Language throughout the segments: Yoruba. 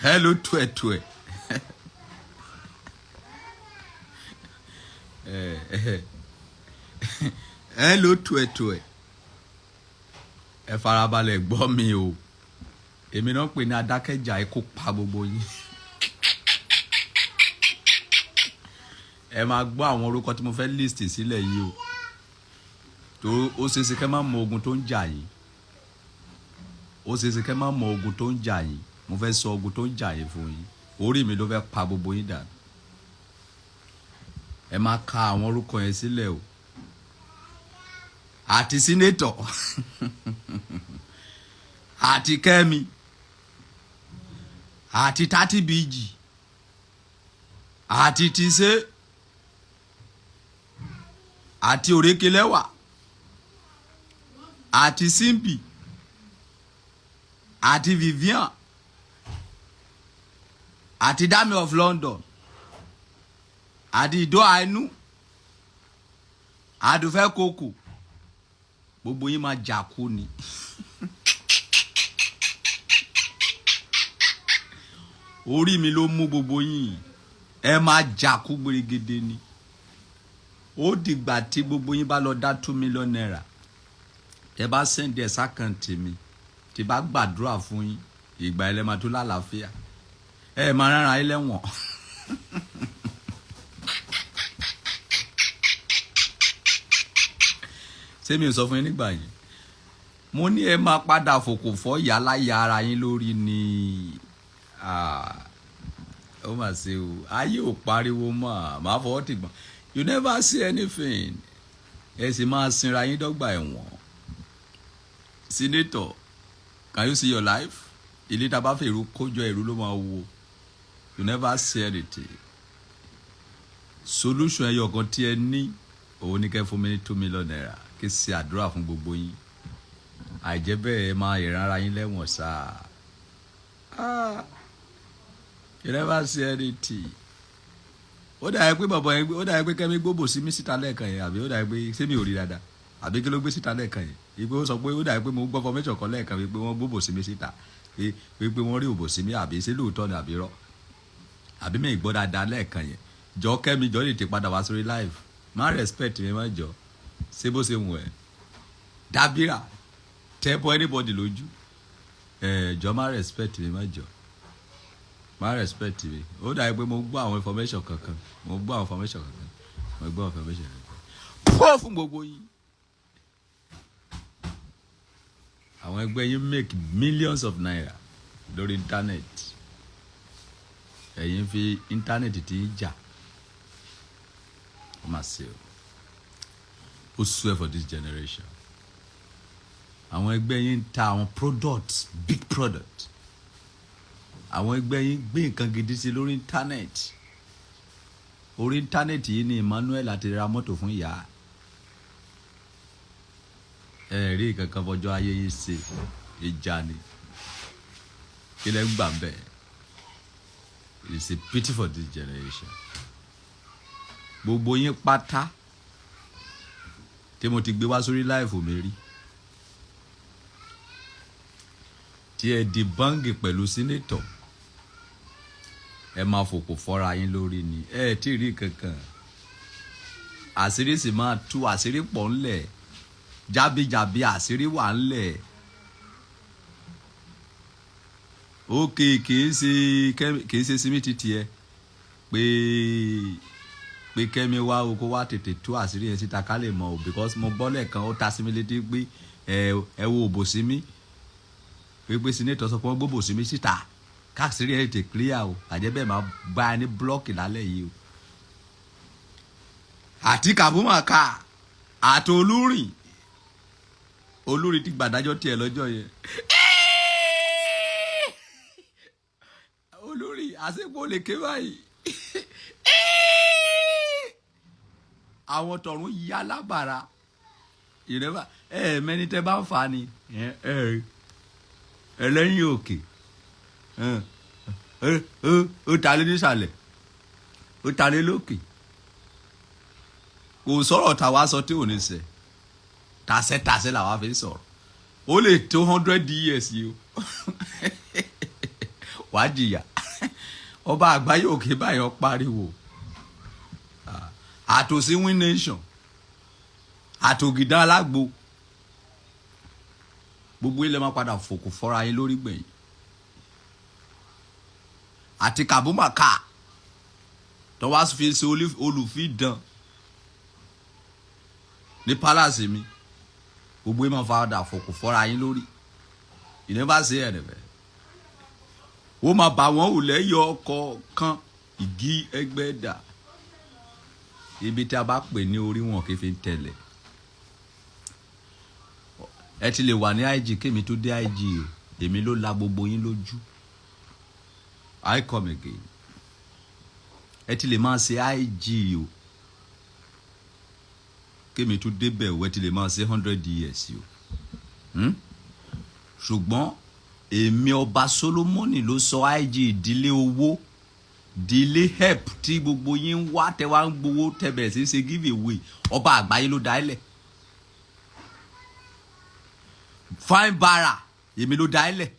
Hello, twe. Hello, twe. Ẹ farabalẹ̀ gbọ́ mi o. Èmi náà pè ní adákẹ́jà ikú pa gbogbo yín. Ẹ máa gbọ́ àwọn orúkọ tí mo fẹ́ list sílẹ̀ yìí o. Tó ó ṣeéṣe kẹ́ má mọ ogun tó ń jà yìí. Ó ṣeéṣe kẹ́ má mọ ogun tó ń jà yìí. Mo fẹ́ sọ ogun tó ń jà yìí fún yín. Orí mi ló fẹ́ pa gbogbo yín dànù. Ẹ máa ka àwọn orúkọ yẹn sílẹ̀ o. Àti sínétọ̀. Àti Kẹ́mi. Àti 30 BG. Àti Tise. Àti Òrékelẹ́wà. Àti Simbi. Àti Vivian. Àti Dami of London. Àti Ìdó Àìnú. Àdùfẹ́ Kòkò. Gbogbo yín máa jà kú ni. Orí mi ló mú gbogbo yín. Ẹ máa jà kú gbèrègèdè ni. Ó dìgbà tí gbogbo yín bá lọ dá 2 million naira. Ẹ bá send ẹ sákàǹtì mi. Tí bá gbàdúrà fún yín. Ìgbà ẹ lè máa tó lálàáfíà. Ẹ máa rárá ilé wọn. Ṣé mi ò sọ fún yín nígbà yìí? Mo ní ẹ máa padà fòkò fọ́ ìyá láyà ara yín lórí ni. Ó mà ṣe o. Ayé ò pariwo mọ́. Màá fọwọ́ tìgbọ̀n. You never see anything. Ẹ sì máa sinra yín dọ́gba ẹ̀wọ̀n. Senator, can you see your life? Ilé tá bá fẹ́ èrú kójọ èrú ló máa wo. You never see anything. Solution ẹyọ kan tí ẹ ní òun ní kẹ́ fún mi ní 2 million naira. Kí ṣe àdúrà fún gbogbo yín. Àìjẹ́ bẹ́ẹ̀ máa ìran ara yín lẹ́wọ̀n sáà. You never see anything. Ó dà pé bàbá yẹn ó dà pé Kẹ́mi gbogbo sí mi síta lẹ́ẹ̀kan yẹn àbí ó dà pé ṣé mi ò rí dáadáa àbí kí ló gbé síta lẹ́ẹ̀kan yẹn. Ìpè ó sọ pé ó dà pé mo gbọ́ formation kan lẹ́ẹ̀kan wípé wọ́n gbogbo sí mi síta wípé wọ́n rí òbò sí mi àbí ṣé lóòótọ́ ni àbí rọ́ àbí mi gbọ́ dáadáa lẹ́ẹ̀kan yẹn. Jọ Kẹ́mi jọ lè ti padà wá sórí live. Má respect mi má jọ. Ṣé bó ṣe wù ẹ́ dábìrà tẹ́pọ̀ anybody lójú jọ má respect mi má jọ má respect mi. Ó dà pé mo gbọ́ àwọn information kankan mo gbọ́ àwọn information kankan pọ́ fún gbogbo yín. Àwọn ẹgbẹ́ yín make millions of naira lórí internet. Ẹ̀yin fi internet tí ń jà. Ó mà ṣe o. Ó swear for this generation. Àwọn ẹgbẹ́ yín ń ta àwọn products, big products. Àwọn ẹgbẹ́ yín gbé nǹkan gidi sí lórí internet. Orí internet yìí ni Emmanuel àti ra mọ́tò fún ìyá. Ẹ rí kankan fọjọ́ ayé yìí ṣe ìjà ni. Kí lẹ ń gbà bẹ́ẹ̀? It's a pity for this generation. Gbogbo yín pátá tí mo ti gbé wá sórí live mi rí. Tí ẹ di báńgì pẹ̀lú sínétọ̀. Ẹ máa fòkò fọ́ra yín lórí ni. Ẹ tí rí kankan. Àṣírí sì máa tú àṣírí pọ̀ ńlẹ̀. Jábíjàbí àṣírí wà ńlẹ̀. Ókè kìí ṣe símítì tiẹ̀ pé Kẹ́mi wá o kó wá tètè tú àṣírí yẹn síta ká lè mọ̀ o because mo gbọ́ lẹ́ẹ̀kan ó ta sí mi létí pé ẹ wo òbò sí mi pé sínétọ̀ sọ pé wọ́n gbóbò sí mi síta káàsìrí ẹ̀ tètè clear o àjẹbẹ́ máa bá a ní blọ́ọ̀kì lálẹ́ yìí o. Àti Kàbúmọ̀ká àti Olúrin ti gbàdájọ́ tiẹ̀ lọ́jọ́ yẹn. Olúrin àṣepọ̀ lè ké báyìí. àwọn tọ̀run yá lábàrá ìrẹ́bà mẹ́ni tẹ́ bá ń fa ni ẹlẹ́yìn òkè ó talé nísàlẹ̀ ó talé lókè kò sọ̀rọ̀ tàwa sọ tí ò ní sẹ́ tàṣẹ́ làwa fi sọ̀rọ̀ ó lè tó 100 years yìí o wàá jìyà ọba àgbáyé òkè báyọ̀ pariwo àtòsí win nation àtògìdá alágbo gbogbo ilẹ̀ máa padà fòkò fọ́ra yín lórí gbẹ̀yìn àti kàbúmàkà tó wá fi ṣe olùfidàn ní palace mi gbogbo ilẹ̀ máa padà fòkò fọ́ra yín lórí ìní bá ṣe ẹ̀rẹ̀fẹ̀ ó máa bà wọ́n ò lẹ́yọ ọkọ̀ kan ìgí ẹgbẹ́ dà ibi tí a bá pè ní orí wọn kì í fi ń tẹ̀lẹ̀ ẹ ti lè wà ní IG kémi tó dé IG o èmi ló la gbogbo yín lójú I come again ẹ ti lè máa ṣe IG o kémi tó débẹ̀ o ẹ ti lè máa ṣe 100 years o ṣùgbọ́n èmi ọba Solomoni ló sọ IG ìdílé owó ìdílé help tí gbogbo yín ń wá tẹ wá ń gbowó tẹbẹ̀ sí ṣe give away ọba àgbáyé ló dá ilẹ̀ fine bara èmi ló dá ilẹ̀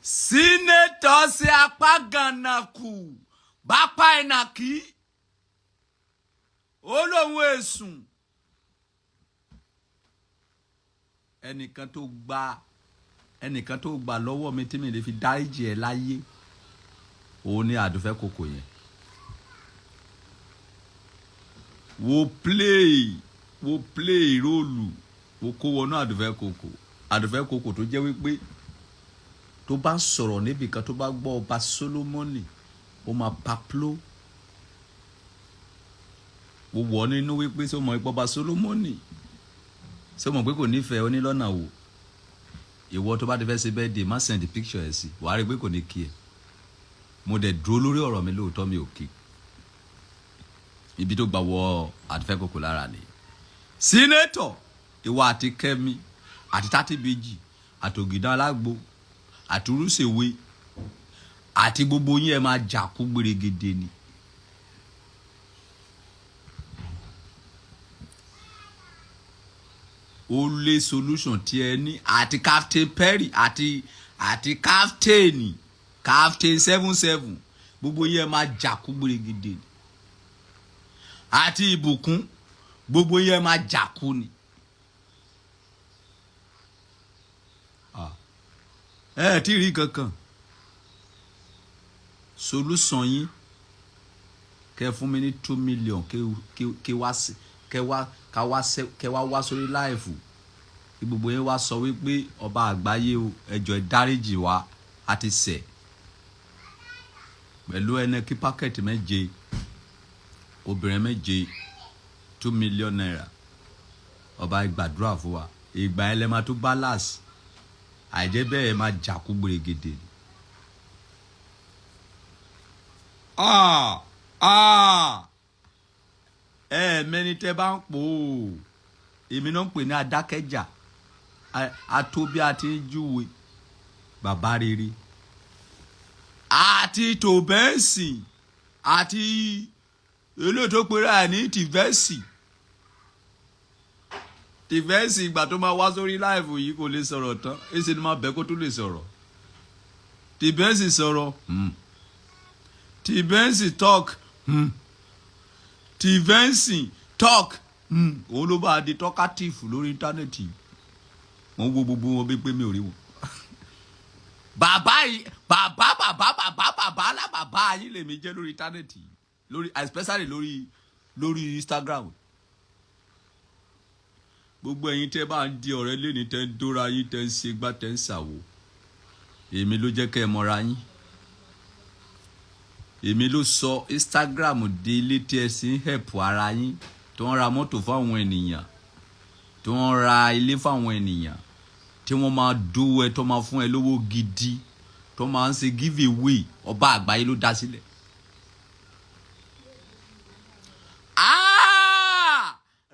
sínétọ̀ ṣe apá gànàkù bá pa ìnàkí ó lóun èsùn ẹnìkan tó gba lọ́wọ́ mi tí mi lè fi dáríjì ẹ láyé òun ni àdùfẹ́ kòkò yẹn wo play róòlù wo kó wọnú àdùfẹ́ kòkò tó jẹ́ wípé tó bá sọ̀rọ̀ níbi kan tó bá gbọ́ ọba Solomoni ó máa paplo wo wọ̀ nínú wípé sọ mọ̀ ọba Solomoni sọ mọ̀ pé kò nífẹ̀ẹ́ onílọ́nà wò ìwọ tó bá ti fẹ́ ṣe birthday má send picture ẹ̀ sí wàá rí pé kò ní kí ẹ mo dẹ̀ dúró lórí ọ̀rọ̀ mi lóòótọ́ mi ò kí ibi tó gbà wọ àdùfẹ́ kòkò lára ni sínétọ̀ ìwọ àti Kẹ́mi àti Tátìbéjì àtògìdá alágbo àtúrúṣèwé àti gbogbo yín ẹ máa jà kú gbèrègèdè ni ó lé solution tí ẹ ní àti Captain Perry àti Captain 77 gbogbo yín ẹ máa jà kú gbèrègèdè ni àti Ìbùkún gbogbo yín ẹ máa jà kú ni ẹ tí rí kankan solution yín kẹ fún mi ní 2 million kẹ wá wá sórí láìfù kí gbogbo yín wá sọ wípé ọba àgbáyé o ẹjọ ìdáríjì wa àti ṣẹ̀ pẹ̀lú ẹni kí pákẹ́tì 7 obìnrin 7 2 million naira ọba ìgbàdúrà fún wa ìgbà ẹlẹ́mà tó balance àìjẹ́ bẹ́ẹ̀ máa jàkú gbèrègèdè mẹ́ni tẹ́ bá ń pò ó èmi náà ń pè ní adákẹ́jà atóbi àti júwe bàbá rere àti tòbẹ́ẹ̀sì àti olóòtú pera ní tìvẹ́sì ìgbà tó máa wá sórí láìfù yìí kò lè sọ̀rọ̀ tán èsì ni máa bẹ́ kó tó lè sọ̀rọ̀ tìvẹ́sì sọ̀rọ̀ tìvẹ́sì talk tìvẹ́sì talk òun ló bá di talkative lórí íńtánẹ́ẹ̀tì wọ́n wo gbogbo wọn bí pé mi ò rí wọn. bàbá alábàbá yín lèmi jẹ́ lórí íńtánẹ́ẹ̀tì lórí especially lórí Instagram. gbogbo ẹ̀yin tẹ́ bá ń di ọ̀rẹ́ lẹ́ni tẹ́ ń dóra yín tẹ́ ń ṣe gbá tẹ́ ń ṣàwò èmi ló jẹ́ kẹ́ ẹ mọ́ra yín èmi ló sọ Instagram di ilé tí ẹ sì ń help ara yín tó ń ra mọ́tò fáwọn ènìyàn tó ń ra ilé fáwọn ènìyàn tí wọ́n máa dú ẹ tó máa fún ẹ lówó gidi tó tó máa ń ṣe give away ọba àgbáyé ló dá sílẹ̀.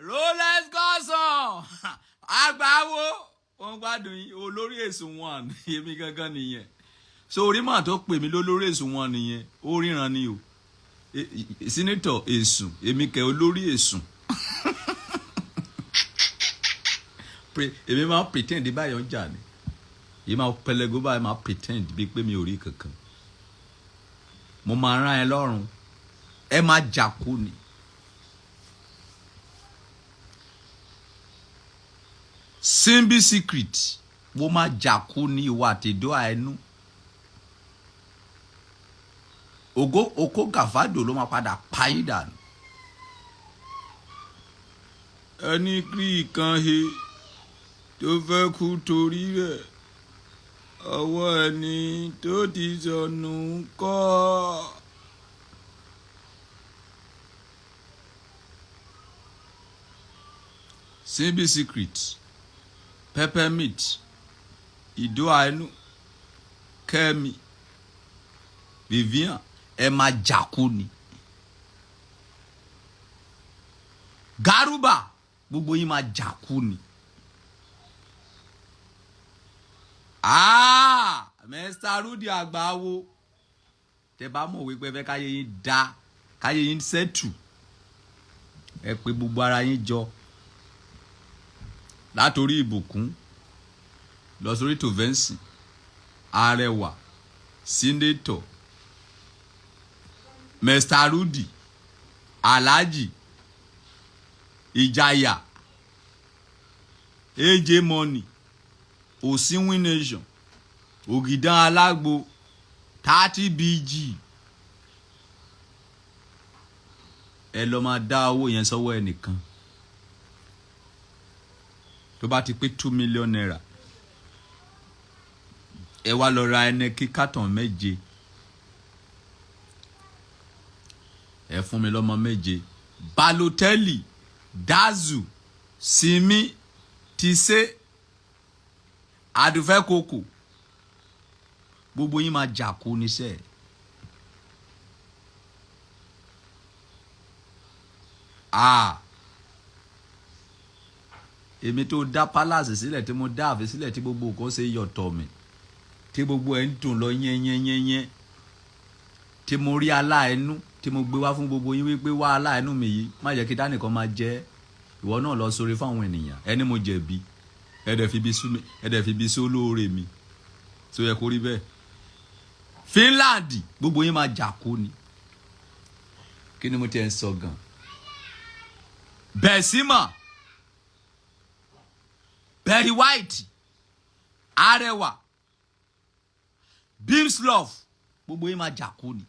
Rolex gọ́sàn àgbáwo wọn gbádùn yín olórí èsùn wọn èmi gangan nìyẹn so orí mà tó pè mí lólórí èsùn wọn nìyẹn ó ríran ni o sínétọ̀ èsùn èmi kẹ olórí èsùn èmi máa pretend báyọ̀ ń jà ni èmi máa pẹlẹgó báyọ̀ máa pretend bíi pé mi ò rí kankan mo máa rán ẹ lọ́rùn ẹ máa jà kú ni. Simbi secret mo máa jà kú ní ìwà àtẹ̀dọ́ àẹnú oko gàfádò ló máa padà páyì dànù. Ẹni kí kan he tó fẹ́ kú torí rẹ̀ ọwọ́ ẹni tó ti sọnù kọ́. Simbi secret peppermint ìdó àánú kẹ́mi Vivian ẹ máa jàkú ni. Garuba gbogbo yín máa jàkú ni. Mr. Rudy Àgbáwo tẹ bá mọ̀ wípé fẹ́ káyé yín dá káyé yín sẹ́tù ẹ pé gbogbo ara yín jọ látòrí ìbùkún lọ sórí tòvẹ́ǹsì arẹwà sínétọ̀ Mr. Rudy Alhaji Ìjàyà AJ Money Òsínwín Nation Ògìdán Alágbo 30 BG ẹ lọ máa dá owó yẹn sọ́wọ́ ẹnìkan tó bá ti pé 2 million naira ẹ wá lọ ra Heineken carton méje ẹ fún mi lọ́mọ méje Balotelli Dazu Simi Tise Adùfẹ́ Koko gbogbo yín máa jà kú níṣẹ́. Èmi tó dá palace sílẹ̀ tí mo dá àfẹ́ sílẹ̀ tí gbogbo nǹkan ṣe yọ̀tọ̀ mi tí gbogbo ẹ̀ ń dùn lọ yẹ́nyẹ́nyẹ́nyẹ́ tí mo rí aláàánú tí mo gbé wá fún gbogbo yín wípé wá aláàánú mi yìí má jẹ́ kí dánìkan máa jẹ́ ìwọ náà lọ sórí fáwọn ènìyàn ẹni mo jẹ̀bi ẹ̀dẹ̀ fi bí sólóore mi tó yẹ kó rí bẹ́ẹ̀. Finland gbogbo yín máa jà kú ni kí ni mo ti ẹ̀ ń sọ gan. Bẹ̀símà Berry White Arẹwà Bimslov gbogbo yín máa jà kú ni.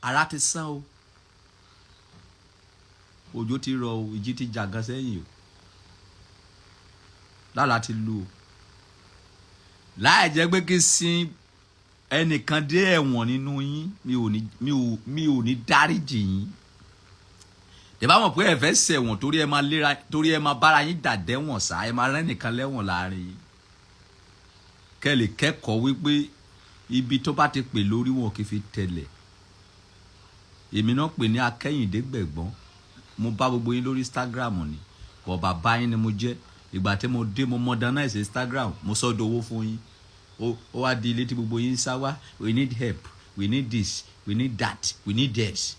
Ara ti sán o òjò ti rọ̀ o ìjì ti jà gan sẹ́yìn o lálá ti lu o láì jẹ́ pé kí sin ẹnìkan dé ẹ̀wọ̀n nínú yín mi ò ní dáríjì yín. Tẹ́ bá mọ̀ pé ẹ fẹ́ ṣẹ̀wọ̀n torí ẹ máa bára yín dàdẹ́wọ̀n sá ẹ máa rẹ́ nìkan lẹ́wọ̀n láàrin yín kẹ́ lè kẹ́kọ̀ọ́ wípé ibi tó bá ti pè lórí wọn kì í fi tẹ̀lẹ̀. Èmi náà pè ní Akẹ́yìndé Gbẹ̀gbọ́n mo bá gbogbo yín lórí Instagram ni bọ̀ bàbá yín ni mo jẹ́ ìgbà tí mo dé mo modernize Instagram mo sọ́dọ̀ owó fún yín ó wá di ilé tí gbogbo yín sá wá we need help we need this we need that we need this.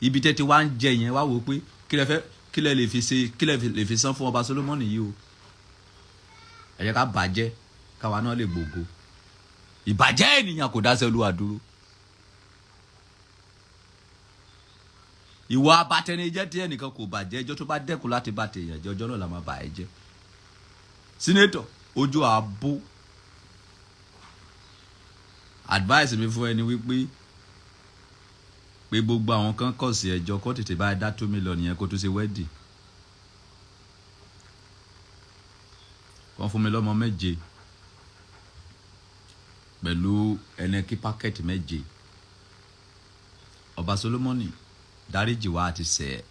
Ibi tẹ́tí wá ń jẹ yẹn wá wò pé kí lẹ lè fi san fún ọba Solomon yìí o ẹ jẹ́ ká bàjẹ́ káwa náà lè gbogbo ìbàjẹ́ ènìyàn kò dáṣẹ́ Olúwa dúró. Ìwà abatẹnijẹ́ tí ẹnìkan kò bàjẹ́ ẹjọ́ tó bá dẹ́kun láti bá tèèyàn jẹ́ ọjọ́ náà la máa bà ẹ́ jẹ́. Sínétọ̀ ojú àbó advice mi fún ẹni wípé pé gbogbo àwọn kan kọ̀ sí ẹjọ́ kó tètè bá dá 2 million yẹn kó tó ṣe wedding. Wọ́n fún mi lọ́mọ méje pẹ̀lú Heineken pákẹ́ẹ̀tì méje. Ọba Solomoni dáríjì wá àti ṣẹ̀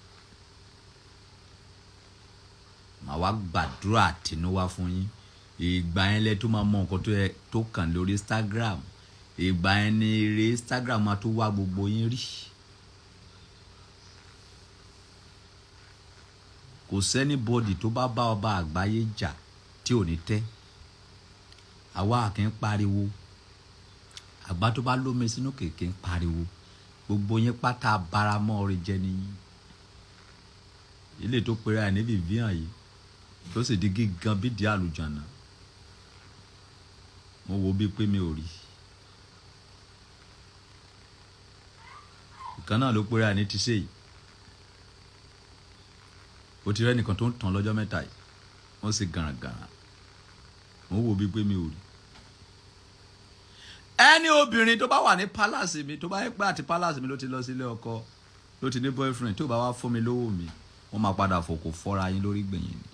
màá wá gbàdúrà àtinúwá fún yín. Ìgbà yẹn lẹ tó máa mọ nǹkan tó kàn lórí Instagram. Ìgbà yẹn ni eré Instagram máa tó wá gbogbo yín rí. Kò sẹ́ni bọ́dì tó bá bá ọba àgbáyé jà tí ò ní tẹ́. Àwa kì í pariwo. Àgbà tó bá lómi sínú kèké ń pariwo. Gbogbo yín pátá baramọ́ orin jẹ nìyí. Ilé tó pera ẹ̀ ní Vivian yìí tó sì di gígan bí di àlùjànnà. Mo wo bí pé mi ò rí. Ìkan náà ló pera ẹ̀ ní ti ṣe yìí. Ó ti rẹ́ nìkan tó ń tàn lọ́jọ́ mẹ́ta yìí. Wọ́n sì gàràngàrà. Mo wo bí pé mi ò rí. Ẹni obìnrin tó bá wà ní palace mi, tó bá yẹ pé àti palace mi ló ti lọ sílé ọkọ, ló ti ní boyfriend, tó bá wá fún mi lówó mi, wọ́n máa padà fòkò fọ́ra yín lórí gbẹ̀yìn ni.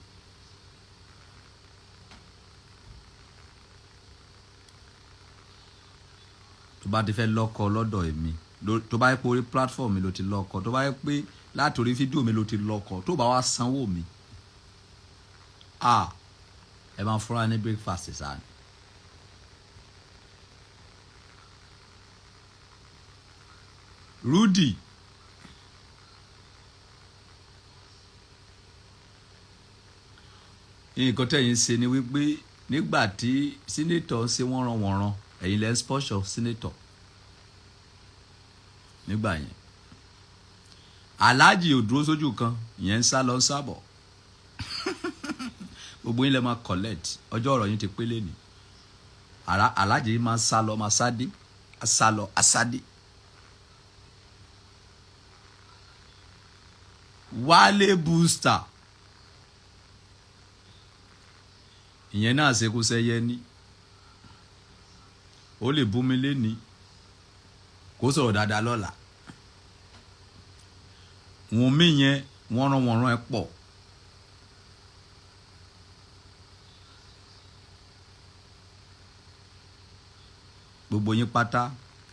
Tó bá ti fẹ́ lọ́kọ lọ́dọ̀ èmi, tó bá yẹ pé orí platform mi ló ti lọ́kọ, tó bá yẹ pé láti orí fídíò mi ló ti lọ́kọ, tó bá wá sanwó mi, ẹ máa fúnra ní breakfast sáà ni. Rudy, nǹkan tẹ̀yìn ṣe ni wípé nígbà tí sínétọ̀ ń ṣe wọ́nranwọ̀nran, ẹ̀yin lẹ́ ń spọ́ṣọ̀ sínétọ̀ nígbà yẹn. Aláàjì ò dúró sójú kan, ìyẹn ń sá lọ ń sábọ̀. Gbogbo yín lẹ máa collect, ọjọ́ ọ̀rọ̀ yín ti pélé ni. Aláàjì yìí máa sá lọ, máa sádé, asá lọ, asádé. Wálé booster, ìyẹn náà ṣekú sẹ́yẹ ní. Ó lè bú mi léni, kó sọ̀rọ̀ dáadáa lọ́la. Wọ́n mí yẹn wọ́nranwọ̀nran ẹ pọ̀. Gbogbo yín pátá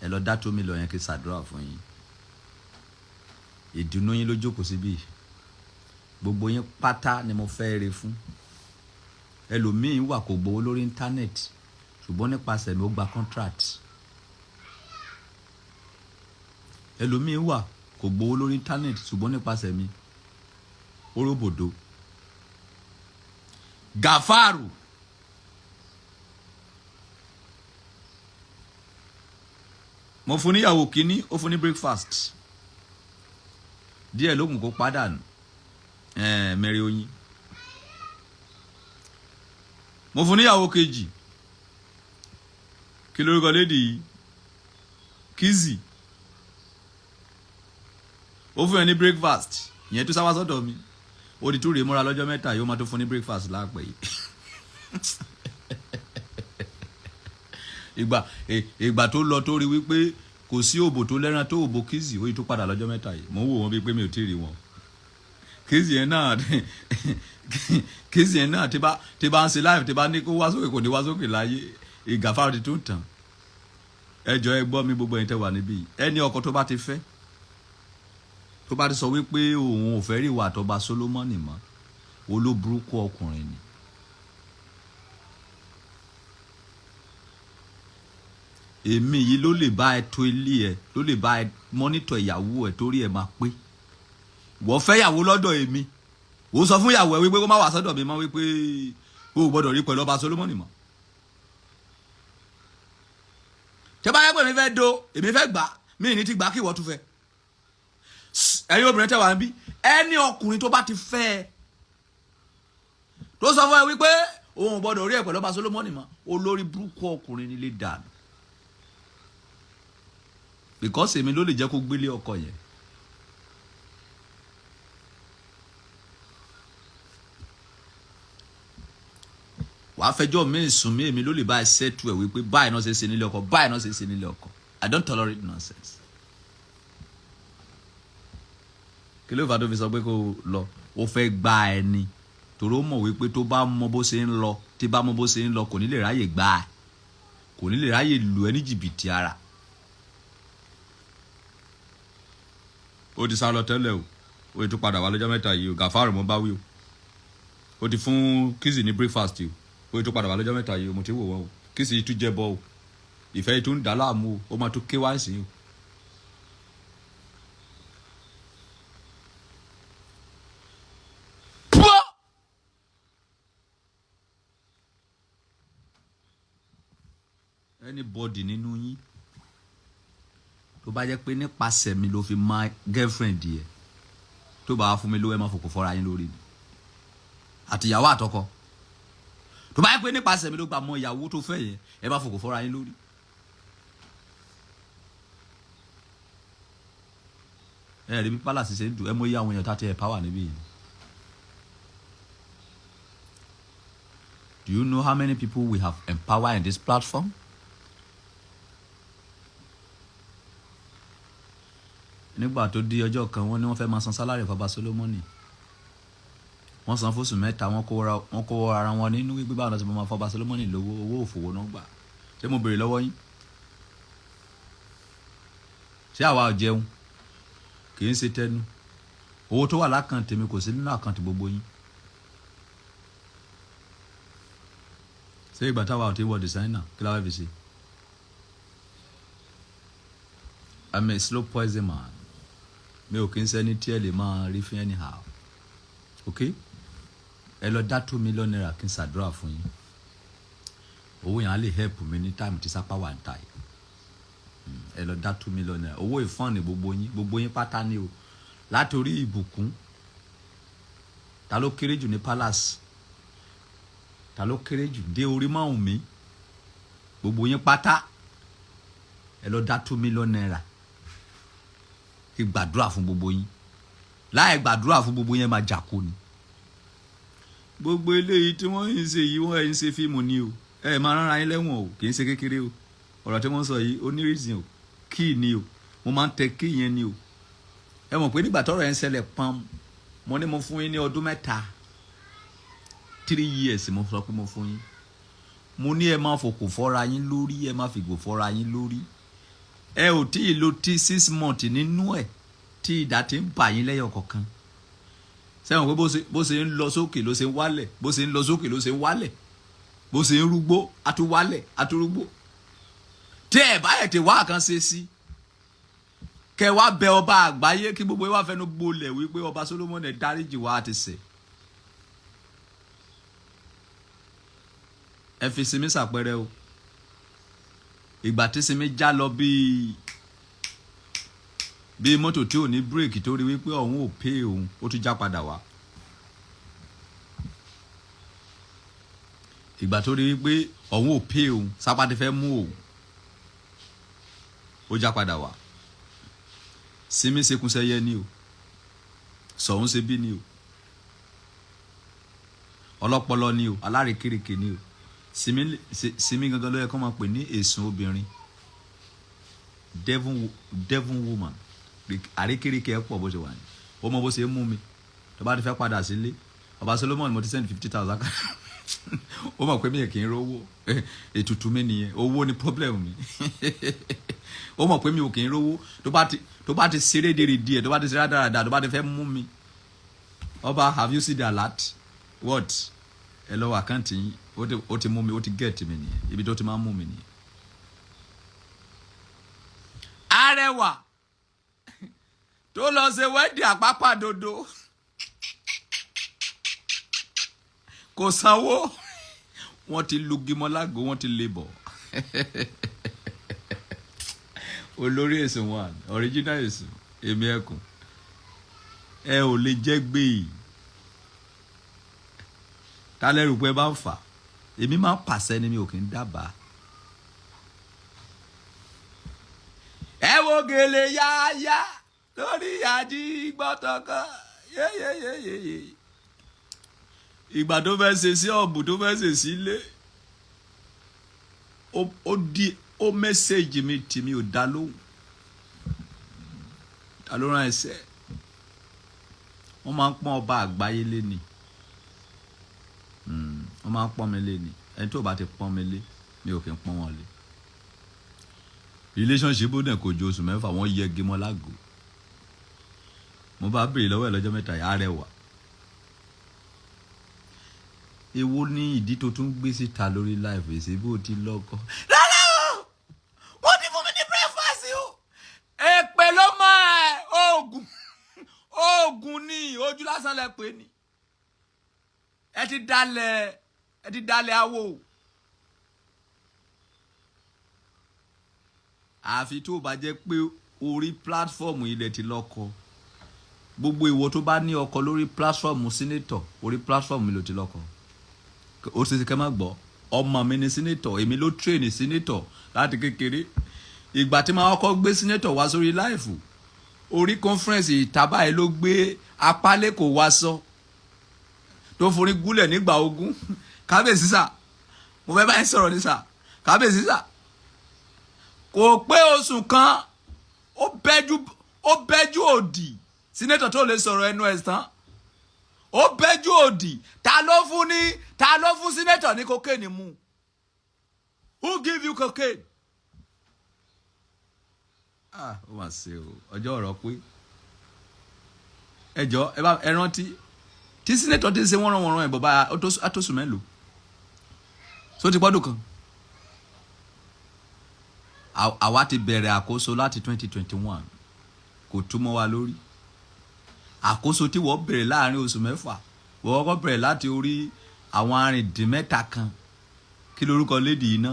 ẹ lọ dá 2 million yẹn kí ṣàdúrà fún yín. Ìdùnnú yín ló jókòó síbí. Gbogbo yín pátá ni mo fẹ́ ire fún. Ẹlòmíì wà kò gbowó lórí íńtánẹ́ẹ̀tì ṣùgbọ́n nípasẹ̀ mi ó gba contract. Ẹlòmíì wà kò gbowó lórí íńtánẹ́ẹ̀tì ṣùgbọ́n nípasẹ̀ mi ó róbòdó. Gàfárù, mo fún níyàwó kínní, ó fún ní breakfast. Díẹ̀ lókun kó pàdánù mẹ́rin oyin. Mo fún níyàwó kejì, kí lórúkọ lédi yìí, Kizzy. Ó fún ẹ ní breakfast, ìyẹn tó sáwá sọ́dọ̀ mi. Ó di tó rèé mọ́ra lọ́jọ́ mẹ́ta yóò máa tó fún ní breakfast láàpẹ̀ yìí. Ìgbà tó lọ tó rí wípé kò sí òbò tó lẹ́ran tó òbò Kizzy, ó yí tó padà lọ́jọ́ mẹ́ta yìí. Mo ń wò wọ́n bíi pé mi ò tí ì rí wọn. Kizzy yẹn náà tí bá ń ṣe live tí bá ní kó wá sókè kò ní wá sókè láyé. Ìgàfárù ti tún tàn. Ẹ jọ̀ọ́ ẹ gbọ́ mi gbogbo ẹ̀yin tẹ́ wà níbí. Ẹni ọkọ tó bá ti fẹ́, tó bá ti sọ wípé òun ò fẹ́ rí ìwà àtọba Solomon mọ́, olóburúkú ọkùnrin ni. Èmi yìí ló lè bá ẹ tó ilé ẹ, ló lè bá ẹ mọ́nítọ̀ ìyàwó ẹ torí ẹ máa pé. Wọ́n fẹ́ ìyàwó lọ́dọ̀ èmi. Ó sọ fún ìyàwó ẹ wípé kó má wá sọ́dọ̀ mi mọ́, wípé o ò gbọ́dọ̀ rí pẹ̀lú ọba Solomon mọ́. Tẹ́ bá yẹ pé èmi fẹ́ do, èmi fẹ́ gbà, mí ní ti gbà kí ìwọ tún fẹ́. Ẹ̀yin obìnrin tẹ́ wà ń bí, ẹni ọkùnrin tó bá ti fẹ́ ẹ, tó sọ fún ẹ wípé òun ò gbọ́dọ̀ rí ẹ pẹ̀lú ọba Solomon mọ́, olórí burúkú ọkùnrin nílé dànù. Because èmi ló lè jẹ́ kó gbélé ọkọ yẹn. Wàá fẹjọ́ mi sùn mí, èmi ló lè bá ẹ ṣètò ẹ wípé báyìí náà ṣe ṣe nílé ọkọ, báyìí náà ṣe ṣe nílé ọkọ. I don't tolerate nonsense. Kí ló fà tó fi sọ pé kó lọ? Ó fẹ́ gba ẹni torí ó mọ̀ wípé tó bá mọ bó ṣe ń lọ, tí bá mọ bó ṣe ń lọ, kò ní lè ráyè gbà ẹ, kò ní lè ráyè lù ẹ ní jìbìtì ara. Ó ti sá lọ tẹ́lẹ̀ o, ó ti padà wá lọ́jọ́ mẹ́ta yìí o. Gàfárù mo bá wí o. ó ti fún Kizzy ní breakfast o ó tó padà wá lọ́jọ́ mẹ́ta yìí mo ti wò wọ́n o Kizzy tún jẹ́ bọ́ o ìfẹ́ yìí tún ń dà láàmú o ó máa tún ké wá sí o. Anybody nínú yín tó bá jẹ́ pé nípasẹ̀ mi ló fi máa girlfriend yẹ tó bá fún mi lówó ẹ máa fòkò fọ́ra yín lórí ni àtìyàwó àtọkọ tó bá jẹ́ pé nípasẹ̀ mi ló gba mọ ìyàwó tó fẹ́ yẹ ẹ máa fòkò fọ́ra yín lórí. ẹ rí bí palace ṣe ń dùn ẹ mọ iye àwọn èèyàn tá ti ẹ power níbí yìí. Do you know how many people we have empowered in this platform? Nígbà tó di ọjọ́ kan wọ́n ní wọ́n fẹ́ máa san sálárì fọba Solomoni wọ́n san fóṣù mẹ́ta wọ́n kó ara wọn nínú wípé báwọn ti máa fọba Solomoni lówó owó òfòwò náà gbà ṣé mo béèrè lọ́wọ́ yín ṣé àwa ò jẹun kì í ṣe tẹnu owó tó wà lákàntì mi kò sí nínú àkáǹtì gbogbo yín ṣé ìgbà táwa ò ti wọ designer kí láwọn fi ṣe. I'm a slow poison man. Mi ò kí ń sẹ́ni tí ẹ lè máa rí fún anyhow. Okay? Ẹ lọ dá 2 million naira kí n ṣàdúrà fún yín. Owó yẹn á lè help mi ní time tí sápá wà ń ta yìí. Ẹ lọ dá 2 million naira. Owó ìfọ́n ni gbogbo yín pátá ni o. Látorí ìbùkún. Ta ló kéré jù ní palace? Ta ló kéré jù dé orí máwùn mi? Gbogbo yín pátá. Ẹ lọ dá 2 million naira. Kí gbàdúrà fún gbogbo yín láì gbàdúrà fún gbogbo yín máa jàkó ni gbogbo eléyìí tí wọ́n ń ṣe yìí wọ́n ń ṣe fíìmù ni o ẹ máa rán ara yín lẹ́wọ̀n o kì í ṣe kékeré o ọ̀rọ̀ tí wọ́n sọ yìí ó ní reason o kí ni o mo máa ń tẹ kí yẹn ni o ẹ mọ̀ pé nígbà tọ́rọ̀ yẹn ń ṣẹlẹ̀ pam mo ní mo fún yín ní ọdún mẹ́ta 3 years mo sọ pé mo fún yín mo ní ẹ máa fòkò fọ́ra yín lórí ẹ máa fìgò fọ́ra yín lórí ẹ ò tí ì lo tí 6 months nínú ẹ tí ìdá ti ń bà yín lẹ́yọ̀ kọ̀ọ̀kan sẹ́wọ̀n pé bó ṣe ń lọ sókè ló ṣe ń wálẹ̀ bó ṣe ń lọ sókè ló ṣe ń wálẹ̀ bó ṣe ń rúgbó àtúwálẹ̀ àtúrúgbó tí ẹ bá yẹ ti wá kan ṣe sí kẹ wá bẹ ọba àgbáyé kí gbogbo wa fẹnu gbolẹ̀ wípé ọba Solomon ẹ dáríjì wá ti ṣẹ̀ ẹ fi sinmi ṣàpẹrẹ o ìgbà tí sinmi já lọ bíi mọ́tò tí ò ní bírèkì tó rí wípé òun ò pé òun ó tún já padà wá ìgbà tó rí wípé òun ò pé òun sápá ti fẹ́ mú òun ó já padà wá sinmi ṣekúnṣẹ́ yẹ ni o sọ̀hún ṣe bí ni o ọlọ́pọlọ ni o alárékérekè ni o sinmi gangan ló yẹ kó máa pè ní èsùn obìnrin devil woman àrékérekè ẹ pọ̀ bó ṣe wà ní ó mọ bó ṣe mú mi tó bá ti fẹ́ padà sílé ọba Solomon mo ti send 50,000 ó mọ̀ pé mi kì í rówó ètùtù mi nìyẹn owó ni problem mi ó mọ̀ pé mi ò kì í rówó tó bá ti ṣeré dèrè díẹ̀ tó bá ti ṣeré dáradára tó bá ti fẹ́ mú mi ọba have you seen the alert what ẹ lọ àkáǹtì yín ó ti mú mi ó ti get mi nìyẹn ibi tó ti máa mú mi nìyẹn. Arẹwà tó lọ ṣe wẹ́ẹ̀dì àpápàdodo kò sanwó wọ́n ti lugimọ́ lágbo wọ́n ti lè bọ̀ olórí èsùn one original èsùn èmi ẹkùn ẹ ò lè jẹ́ gbé yìí kálẹ́rù pé bá ń fà èmi máa ń pàṣẹ ni mi ò kì í dábàá. Ẹ wo gèlè yáyá lórí àdìgbọ́tọ̀kan yéyéyéyé ìgbà tó fẹ́ ṣe sí ọ̀bù tó fẹ́ ṣe sílé ó mẹ́sẹ̀jì mi tì mí ò dá lóhùn ta ló rán ẹsẹ̀ wọ́n máa ń pọ́n ọba àgbáyé lé ni wọ́n máa ń pọ́n mi lé ni ẹni tó bá ti pọ́n mi lé mi ò kì í pọ́n wọn lé relationship ó dẹ̀ kò ju oṣù 6 wọ́n yẹgi mọ́ lágò mo bá béèrè lọ́wọ́ ẹ̀ lọ́jọ́ mẹ́ta yà á rẹwà èwo ní ìdí tó tún gbé síta lórí live èsì bó ti lọ́kọ. rárá o wọ́n ti fún mi ní breakfast o. èpè ló mọ oògùn ní ojú lásán lẹ pé ni. ẹ ti dalẹ̀ awo. àfi tó bá jẹ́ pé orí platform ilẹ̀ ti lọ́kọ. gbogbo ìwọ tó bá ní ọkọ lórí platform senator orí platform mi ló ti lọ́kọ. ó ṣe kẹ́ má gbọ́ ọmọ mi ni senator èmi ló train senator láti kékeré. ìgbà tí màá kọ́kọ́ gbé senator wá sórí láìfù orí conference ìtàbá ẹ ló gbé apálẹ̀ kò wá sọ tó forí gúnlẹ̀ nígbà ogun. kábíyèsí sà mo fẹ́ báyìí sọ̀rọ̀ ní sà kábíyèsí sà kò pé oṣù kan ó bẹ́jú òdì senator tó lè sọ̀rọ̀ ẹnu ẹ̀ tán ó bẹ́jú òdì ta ló fún senator ní cocaine mu who give you cocaine. ó mà ṣe o ọjọ́ ọ̀rọ̀ pé ẹjọ́ ẹ rántí tí senator ti ń ṣe wọ́nrán ẹ̀ bọ̀bá àtòsùn mélòó tó ti pọ́dún kan. àwa ti bẹ̀rẹ̀ àkóso láti 2021 kò túmọ̀ wa lórí. àkóso tí wọ́n bẹ̀rẹ̀ láàrin oṣù mẹ́fà wọ́n kọ́kọ́ bẹ̀rẹ̀ láti orí àwọn arìndínmẹ́ta kan. kí lorúkọ lédi yìí ná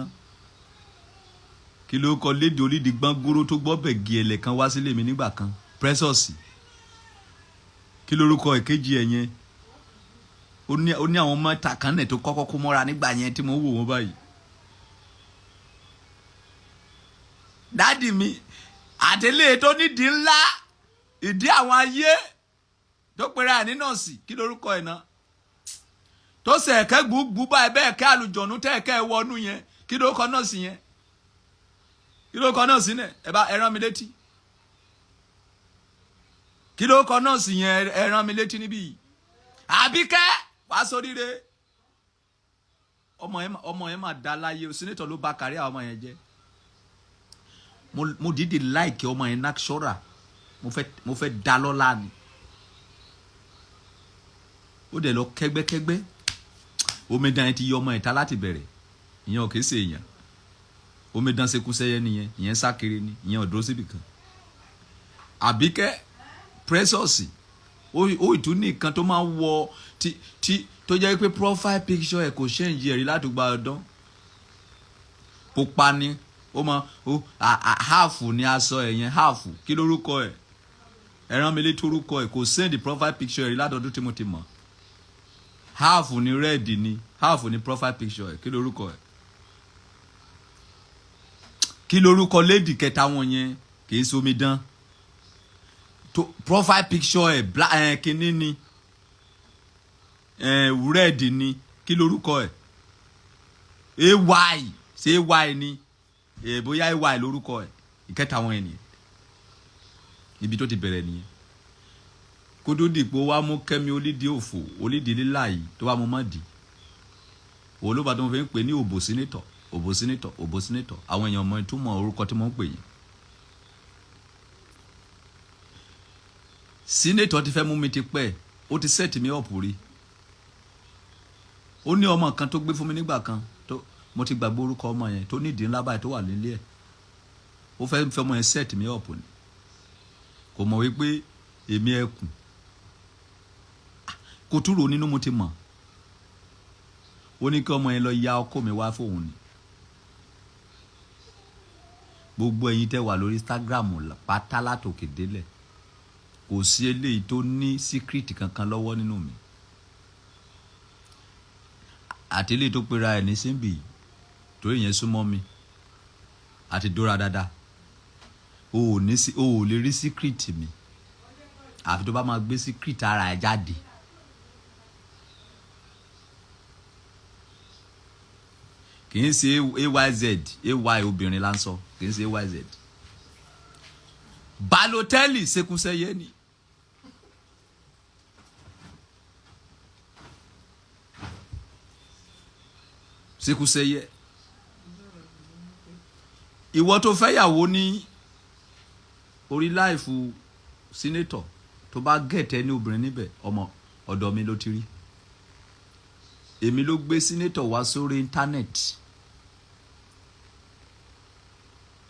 kí lorúkọ lédi olídi gbọ́ngbóró tó gbọ́ bẹ̀gì ẹ̀lẹ̀ kan wá sílé mi nígbà kan Precious. kí lorúkọ èkejì ẹ̀ yẹn ó ní àwọn mẹ́ta kan náà tó kọ́kọ́ kó mọ́ra nígbà yẹn tí mo wò wọ́n báyìí. dádì mi àtẹlẹ tó nídìí ńlá ìdí àwọn ayé tó pèrè àní nọ́ọ̀sì kí lorúkọ ẹ̀ náà tó ṣe ẹ̀kẹ́ gbùgbù báyìí bẹ́ẹ̀ kẹ́ àlùjọ̀nù tẹ́ ẹ̀kẹ́ wọnú yẹn kí lorúkọ nọ́ọ̀sì yẹn kí lorúkọ nọ́ọ̀sì náà ẹ rán mi létí kí lorúkọ nọ́ọ̀sì yẹn ẹ rán mi létí níbí yìí Àbíkẹ́ wàá sóríire ọmọ yẹn máa dá láyé o senator ló bá kárí àwọn ọmọ yẹn jẹ́. mo dìde láìkí ọmọ yẹn náà ṣọ́ra mo fẹ́ dá lọ́la ni. ó dẹ̀ lọ kẹ́gbẹ́kẹ́gbẹ́ omidan yẹn ti yọ ọmọ yẹn ta láti bẹ̀rẹ̀ ìyẹn ò kìí ṣe èèyàn omidan ṣekúṣẹ́yẹ nìyẹn ìyẹn sákiri ni ìyẹn ò dúró síbì kan. Àbíkẹ́ Precious ó ìtú nìkan tó máa ń wọ tó jẹ́ pé profile picture ẹ̀ kò ṣẹ́ǹjì ẹ̀rí láti gba ọdún pupa ni ó mọ háàfù ni aṣọ ẹ̀ yẹn háàfù kí lórúkọ ẹ̀ ẹ̀ràn mi létí orúkọ ẹ̀ kò send profile picture ẹ̀rí látọdún tí mo ti mọ̀ háàfù ni red ni háàfù ni profile picture ẹ̀ kí lórúkọ ẹ̀ kí lórúkọ lady kẹta wọn yẹn kì í somi dán profile picture ẹ̀ black kínní ni red ni kí lórúkọ ẹ̀ ay ṣé ay ni bóyá ay lórúkọ ẹ̀ ìkẹta wọn ẹ̀ nìyẹn ibi tó ti bẹ̀rẹ̀ nìyẹn kó tó dìpò wá mú Kẹ́mi olídìí òfò olídìí lílà yìí tó wá mú má dì òun ló bá tó ń fi ń pè ní òbò sínétọ̀ àwọn èèyàn mọ ìtumọ̀ orúkọ tí mo ń pè yìí. sínétọ̀ ti fẹ́ mú mi ti pẹ́ ó ti set mi up rí ó ní ọmọ kan tó gbé fún mi nígbà kan tó mo ti gbàgbé orúkọ ọmọ yẹn tó nídìí ńlá báyìí tó wà nílé ẹ̀ ó fẹ́ ọmọ yẹn set mi up ni kò mọ̀ wípé èmi ẹkùn kò túrò nínú mo ti mọ̀ ó ní kí ọmọ yẹn lọ ya ọkọ mi wá fóun ni gbogbo ẹ̀yin tẹ́ wà lórí Instagram pátá látòkè délẹ̀ kò sí eléyìí tó ní síkírìtì kankan lọ́wọ́ nínú mi àti eléyìí tó pera ẹ̀ ní síbì torí yẹn súnmọ́ mi àti dóra dáadáa o ò lè rí síkírìtì mi àfi tó bá máa gbé síkírìtì ara ẹ̀ jáde. kì í ṣe ay obìnrin là ń sọ kì í ṣe ayz Balotelli ṣekúṣẹyẹ ni. ṣekúṣẹyẹ ìwọ tó fẹ́ yàwó ní orí láìfù sínétọ̀ tó bá gẹ̀tẹ́ ní obìnrin níbẹ̀ ọmọ ọ̀dọ̀ mi ló ti rí èmi ló gbé sínétọ̀ wá sórí íńtánẹ́ẹ̀tì.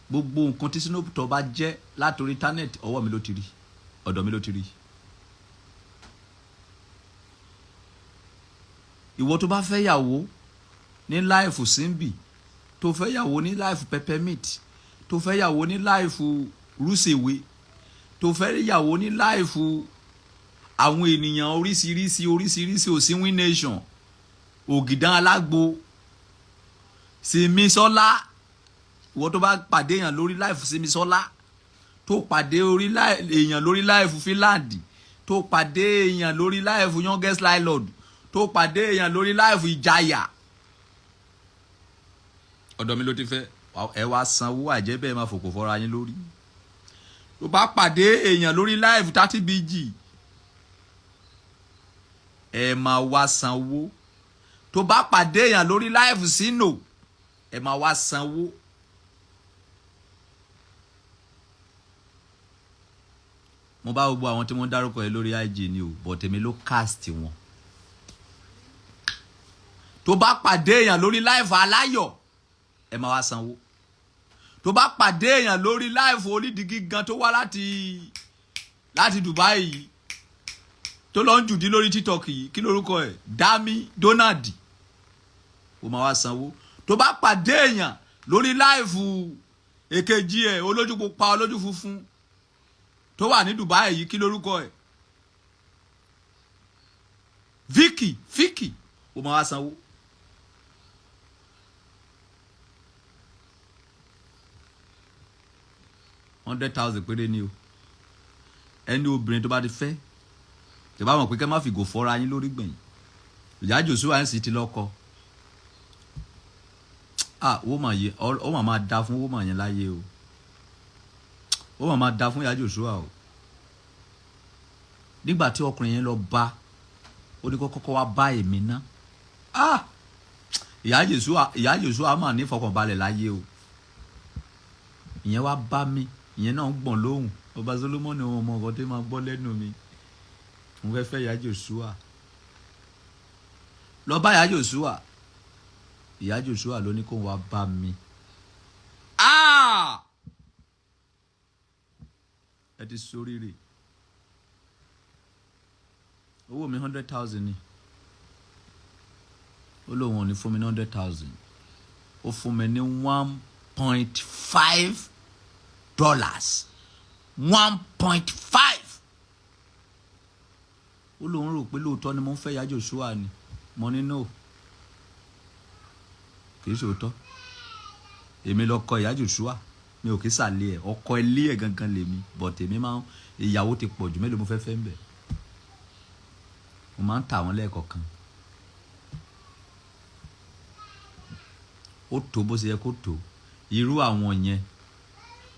Gbogbo nǹkan tí sínétọ̀ bá jẹ́ látòrí íńtánẹ́ẹ̀tì ọwọ́ mi ló ti rí, ọ̀dọ̀ mi ló ti rí. Ìwọ tó bá fẹ́ yàwó ní láìfù símbì, tó fẹ́ yàwó ní láìfù peppermint, tó fẹ́ yàwó ní láìfù rúṣèwé, tó fẹ́ yàwó ní láìfù àwọn ènìyàn oríṣiríṣi òsínwín nation, ògìdán alágbo, Simisola. Ìwọ tó bá pàdé èèyàn lórí láìfù Simisola, tó pàdé èèyàn lórí láìfù Finland, tó pàdé èèyàn lórí láìfù youngest landlord, tó pàdé èèyàn lórí láìfù Ìjàyà, ọ̀dọ̀ mi ló ti fẹ́. Ẹ wá sanwó àjẹbẹ́ máa fòkò fọ́ra yín lórí. Tó bá pàdé èèyàn lórí láìfù 30BG, ẹ máa wá sanwó. Tó bá pàdé èèyàn lórí láìfù Sino, ẹ máa wá sanwó. Mo bá gbogbo àwọn tí wọ́n dárúkọ ẹ lórí IG ni o, but èmi ló cast wọn. Tó bá pàdé èèyàn lórí láìfù Aláyọ̀, ẹ máa wá sanwó. Tó bá pàdé èèyàn lórí láìfù onídìgí gan tó wá láti Dubai yìí, tó lọ ń jùdí lórí TikTok yìí, kí lórúkọ ẹ̀? Dami Donald, ó máa wá sanwó. Tó bá pàdé èèyàn lórí láìfù èkejì ẹ̀ olójú pupa olójú funfun tó wà ní Dubai yìí, kí lórúkọ ẹ̀? Vicky, ó máa wá sanwó. $100,000 péré ni o. Ẹni obìnrin tó bá ti fẹ́, tó bá mọ̀ pé kẹ́ má fi gò fọ́ra yín lórí gbẹ̀yìn. Ìyá Joshua ń sì ti lọ́kọ. Ó mà máa da fún owó mà yẹn láyé o. Ó mà máa da fún ìyá Joshua o. Nígbà tí ọkùnrin yẹn lọ bá, ó ní kọ́kọ́ wá bá èmi ná. Ìyá Joshua mà ní fọkànbalẹ̀ láyé o. Ìyẹn wá bá mi, ìyẹn náà ń gbọ̀n lóhùn. Ọba Solomon ni ọmọ ọkọ tí máa gbọ́ lẹ́nu mi. Mo fẹ́ fẹ́ ìyá Joshua. Lọ bá ìyá Joshua. Ìyá Joshua ló ní kó wá bá mi. Ẹ ti ṣoríire. Owó mi 100,000 ni. Ó lóun ò ní fún mi ní 100,000. Ó fún mi ní $1.5. 1.5. Ó lóun rò pé lóòótọ́ ni mo ń fẹ́ ìyá Joshua ni. Mo ní no. Kì í ṣe òótọ́. Èmi lọkọ ìyá Joshua. Mi ò kí sàlẹ̀ ẹ̀. Ọkọ ilé ẹ̀ gangan lèmi. But èmi máa ń ìyàwó ti pọ̀ jù, mélòó mo fẹ́ fẹ́ ń bẹ̀. Mo máa ń tà wọ́n lẹ́ẹ̀kọ̀kan. Ó tó bó ṣe yẹ kó tó. Irú àwọn yẹn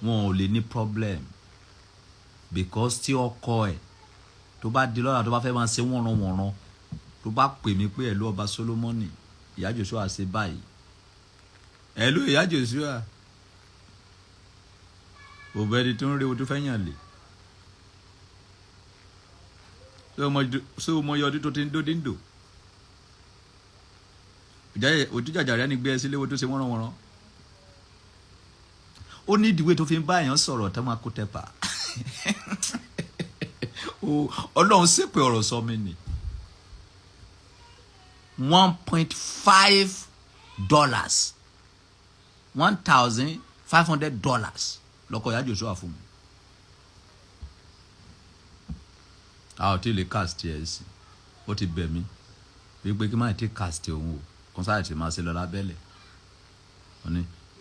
wọn ò lè ní problem, because tí ọkọ ẹ̀ tó bá di lọ́la tó bá fẹ́ máa ṣe wọ̀nranwọ̀nran, tó bá pè mí pé ẹ̀lú ọba Solomon, ìyá Joshua ṣe báyìí. Ẹ̀lú ìyá Joshua, òbẹ̀ni tó ń rí o tó fẹ́ yàn lè. Ṣé o mọ iye ọdún tó ti ń dó díndò? Òtújàjà rẹ̀ ni gbé ẹ sílé wo tó ṣe wọ̀nranwọ̀nran. Ó ní ìdíwé tó fi ń bá èèyàn sọ̀rọ̀ tó máa kó tẹ́pà. Ọlọ́run ṣépè ọ̀rọ̀ sọ mí ni. $1.5. $1,500 lọ́kọ ìyá Joshua fún mi. A ò tí ì lè cast ẹ̀ sí. Ó ti bẹ̀ mí wípé kí n má ti cast òun o. Kọ́nsáàtì ti máa ṣe lọ lábẹ́lẹ̀.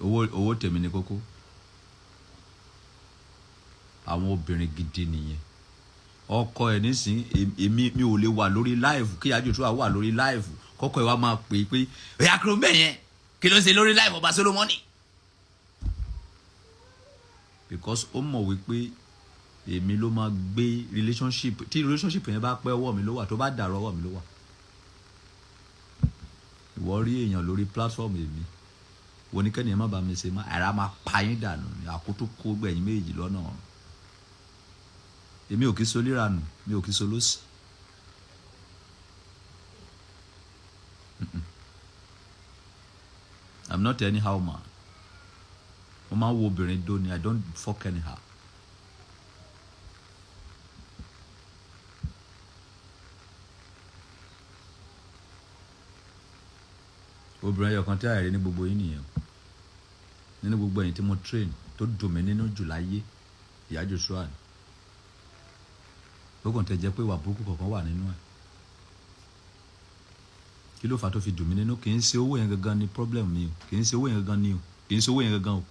Owó tèmi ní kókó. Àwọn obìnrin gidi nìyẹn. Ọkọ ẹ̀ nísìn èmi mi ò lè wà lórí live kí ìyá Joshua wà lórí live kọ́kọ́ ẹ̀ wá máa pè é pé ẹ̀yà kúrò ń bẹ̀ yẹn kí ló ṣe lórí live ọba Solomon. Because ó mọ̀ wípé èmi ló máa gbé relationship, tí relationship yẹn bá pẹ́ ọwọ́ mi ló wà, tó bá dàrú ọwọ́ mi ló wà. Ìwọ rí èèyàn lórí platform èmi, wo ní kẹ́ni ẹ má bá mi ṣe má, ara máa pa yín dànù ní àkótó kó gbẹ̀yìn méjì lọ́nà ọ̀run. Èmi ò kí so líranù, mi ò kí so lósì. I'm not anyhow man. Mo máa ń wo obìnrin dó ni. I don't fuck anyhow. Obìnrin ẹyọ kan tí àìrí ní gbogbo yín nìyẹn. Nínú gbogbo ẹ̀yin tí mo train tó dùn mí nínú jù láyé, ìyá Joshua ni. Ó kàn tẹ́ jẹ́ pé ìwà burúkú kankan wà nínú ẹ̀. Kí ló fà tó fi dùn mí nínú? Kì í ṣe owó yẹn gangan ni problem mi o. Kì í ṣe owó yẹn gangan ni o. Kì í ṣe owó yẹn gangan o.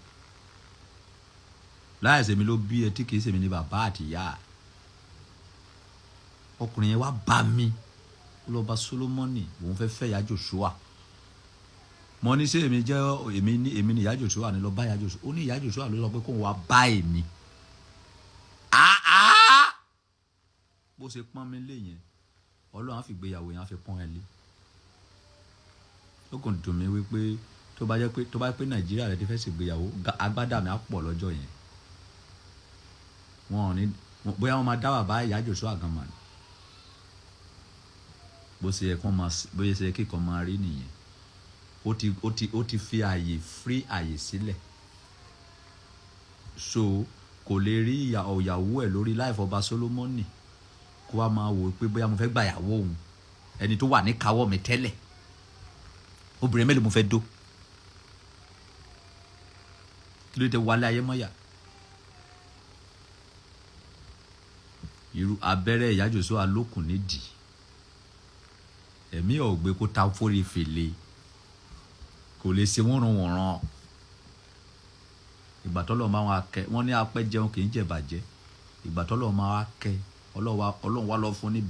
Láìsẹ̀ mi ló bí ẹ tí kì í ṣe mi ní bàbá àti ìyá. Ọkùnrin yẹn wá bá mi. Ó lọ bá Solomoni, òun fẹ́ fẹ́ ìyá Joshua. Mo ní ṣé èmi jẹ́ èmi ni ìyá Joshua ni lọ bá ìyá Joshua. Ó ní ìyá Joshua ló sọ pé kóun wá bá èmi. Bó ṣe pọ́n mi lé yẹn, Ọlọ́run á fi gbéyàwó yẹn á fi pọ́n ẹ lé. Ó kàn dùn mí wípé tó bá pé Nàìjíríà rẹ ti fẹ́ ṣègbéyàwó, agbádá mi á pọ̀ lọ́jọ́ yẹn. Wọn ò ní bóyá wọ́n máa dá bàbá ìyá Joshua gan mà ní. Bó ṣe yẹ kí kan máa rí nìyẹn. Ó ti fi free àyè sílẹ̀. So kò lè rí ìyàwó ẹ̀ lórí life ọba Solomoni kó wá máa wò pé bóyá mo fẹ́ gbàyàwó òun, ẹni tó wà ní káwọ́ mi tẹ́lẹ̀. Obìnrin mélòó mo fẹ́ dó? Kí ló tẹ wálé ayé mọ́yà? Irú abẹ́rẹ́ ìyá Joshua lókùn nídìí. Ẹ̀mí ò gbé kó ta fórí fèlè. Kò lè ṣe wọ́nranwọ̀nran. Ìgbà tọ́lọ̀ máa wá kẹ́, wọ́n ní apẹ́ jẹun kì í jẹ bàjẹ́. Ìgbà tọ́lọ̀ máa wá kẹ́, Ọlọ́run wá lọ fún ní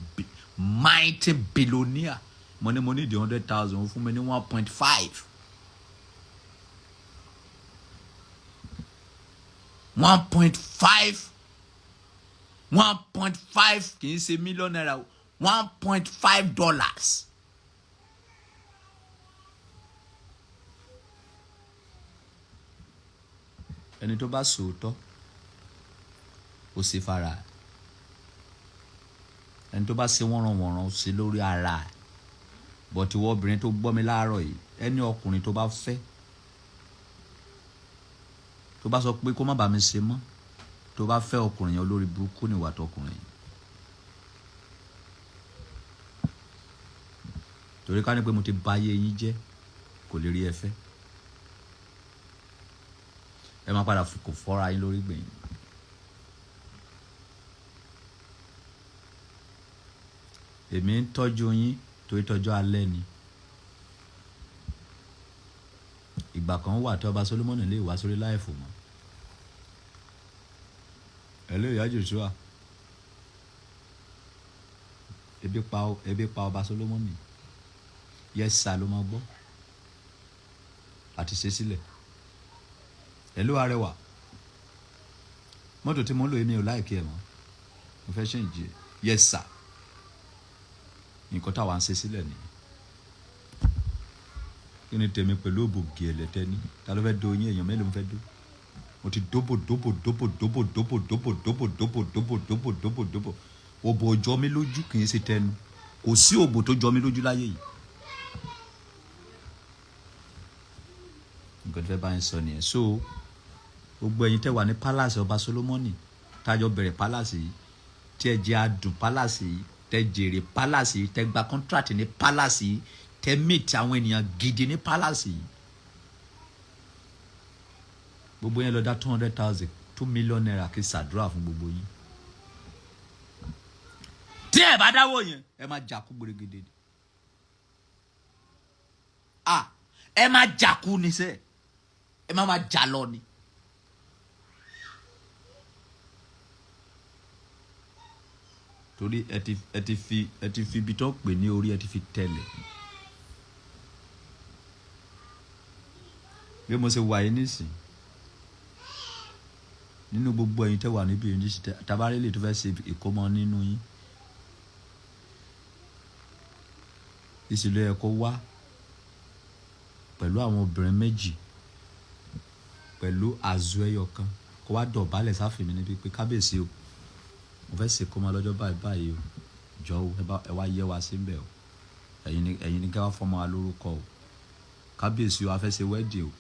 mighty billionaire. Mo ní di 100,000, fún mi ní 1.5. 1.5 kì í ṣe mílíọ̀nù náírà, $1.5. Ẹni tó bá sòótọ́ ó ṣe fara. Ẹni tó bá ṣe wọ́nranwọ̀nran ó ṣe lórí ara. But ìwọ obìnrin tó gbọ́ mi láàárọ̀ yìí, ẹni ọkùnrin tó bá fẹ́, tó bá sọ pé kó má bá mi ṣe mọ́, tó bá fẹ́ ọkùnrin yẹn, olórí burúkú ni ìwà tọkùnrin yẹn. Torí ká ní pé mo ti bà ayé yín jẹ́, kò lè rí ẹ fẹ́. Ẹ máa padà kò fọ́ra yín lórí gbẹ̀yìn. Èmi ń tọ́jú yín torí tọ́jú alẹ́ ni. Ìgbà kan wà tí ọba Solomoni lè wá sórí láìfò mọ́. Hello ìyá Joshua. Ebi pa ọba Solomoni. Yes sir ló máa gbọ́. Àti ṣe sílẹ̀. Hello arẹwà. Mọ́tò tí mo ń lò èmi ò láìkí ẹ̀ mọ́. Mo fẹ́ change. Yes sir. Nǹkan táwa ń ṣe sílẹ̀ nìyẹn. Kí ni tèmi pẹ̀lú òbògì ẹ̀lẹ́tẹ́ ní? Ta ló fẹ́ do yín? Èèyàn mélòó mo fẹ́ dó? Mo ti dóbò. Òbò jọ mí lójú kì í ṣe tẹnu. Kò sí òbò tó jọ mí lójú láyé yìí. Nǹkan tí fẹ́ bá yín sọ nìyẹn. So gbogbo ẹ̀yin tẹ́ wà ní palace ọba Solomoni, tájọ bẹ̀rẹ̀ palace yìí, tí ẹ jẹ́ adùn palace yìí, tẹ́ jèrè palace yìí, tẹ́ gba contract ní palace yìí, tẹ́ meet àwọn ènìyàn gidi ní palace yìí. Gbogbo yẹn lọ dá 200,000, 2 million naira kí ṣàdúrà fún gbogbo yín. Tí ẹ bá dáwọ́ yẹn, ẹ máa jàkú gbèrègèdè. Ẹ máa jàkú ni sẹ́, ẹ máa jà lọ ni. Torí ẹ ti fi ibi tó pè ní orí ẹ ti fi tẹ̀lẹ̀. Bí mo ṣe wà yín nísìn, nínú gbogbo ẹ̀yin tẹ́ wà níbi yìí nísìn, tabarí lè tó fẹ́ ṣe ìkómọ nínú yín. Ìṣèlú ẹ kó wá pẹ̀lú àwọn obìnrin méjì, pẹ̀lú àzú ẹyọ kan, kó wá dọ̀bálẹ̀ sáfì mi níbi pé kábíyèsí o, mo fẹ́ ṣe kó máa lọ́jọ́ báyìí o, jọ o, ẹ wá yẹ wá sí ń bẹ̀ o, ẹ̀yin ni ká wá fọmọ wa lórúkọ o. kábíyèsí o a fẹ́ ṣe wedding o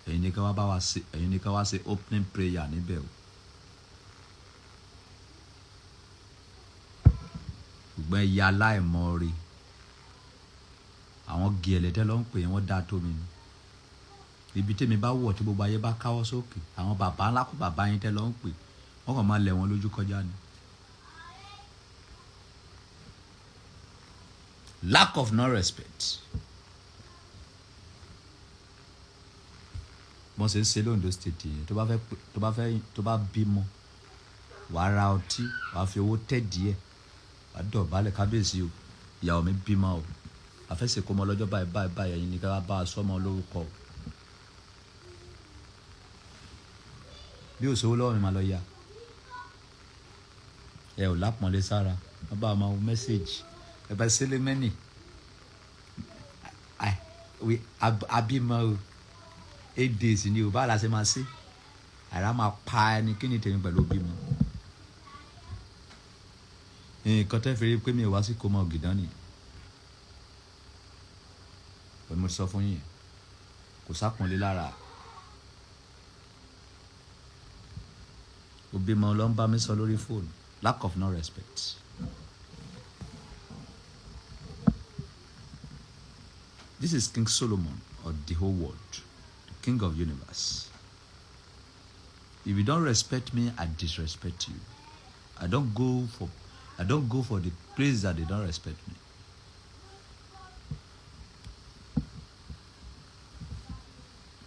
ẹ̀yin ní ká wá bá wa ṣe ẹ̀yin ní ká wá ṣe opening prayer níbẹ̀ o ṣùgbọ́n ẹ̀yà aláìmọ̀ọ́re àwọn gẹ̀ẹ́lẹ́dẹ́ ló ń pè wọ́n dá tó mi ni ibi tèmi bá wọ̀ tí gbogbo ayé bá káwọ́ sókè àwọn bàbá ńlá kó bàbá yín tẹ́ ló ń pè wọ́n kàn máa lẹ̀ wọ́n lójú kọjá ni. Lack of no respect. Mo ṣe ń ṣe lóńdó state yẹn tó bá bímọ wàá ra ọtí wàá fi owó tẹ̀ díẹ̀ wàá dọ̀bálẹ̀ kábíyèsí o ìyàwó mi bímọ o àfẹsẹ̀ kó mọ lọ́jọ́ báyìí ẹ̀yin ní ká bá a sọ́mọ lórúkọ o bí o sọ́wọ́ lọ́wọ́ mi máa lọ ya ẹ ò lápọ̀nlé sára wọ́n bá a máa wo mẹ́sẹ̀gì ẹ bá sílé mẹ́nì abímọ o 8 days ni o bá a la ṣe máa ṣe àrà máa pa ẹni kí ni tèmi pẹ̀lú bímọ nǹkan tẹ́ fi rí pé mi ò wá sí kó mọ ògìdán nìyẹn mo ti sọ fún yín kò sápọnlé lára òbí mọ ló ń bá mi sọ lórí fóònù lack of no respect. This is King Solomon of the whole world, the King of universe. If you don't respect me, I disrespect you. I don't go for the place that they don't respect me.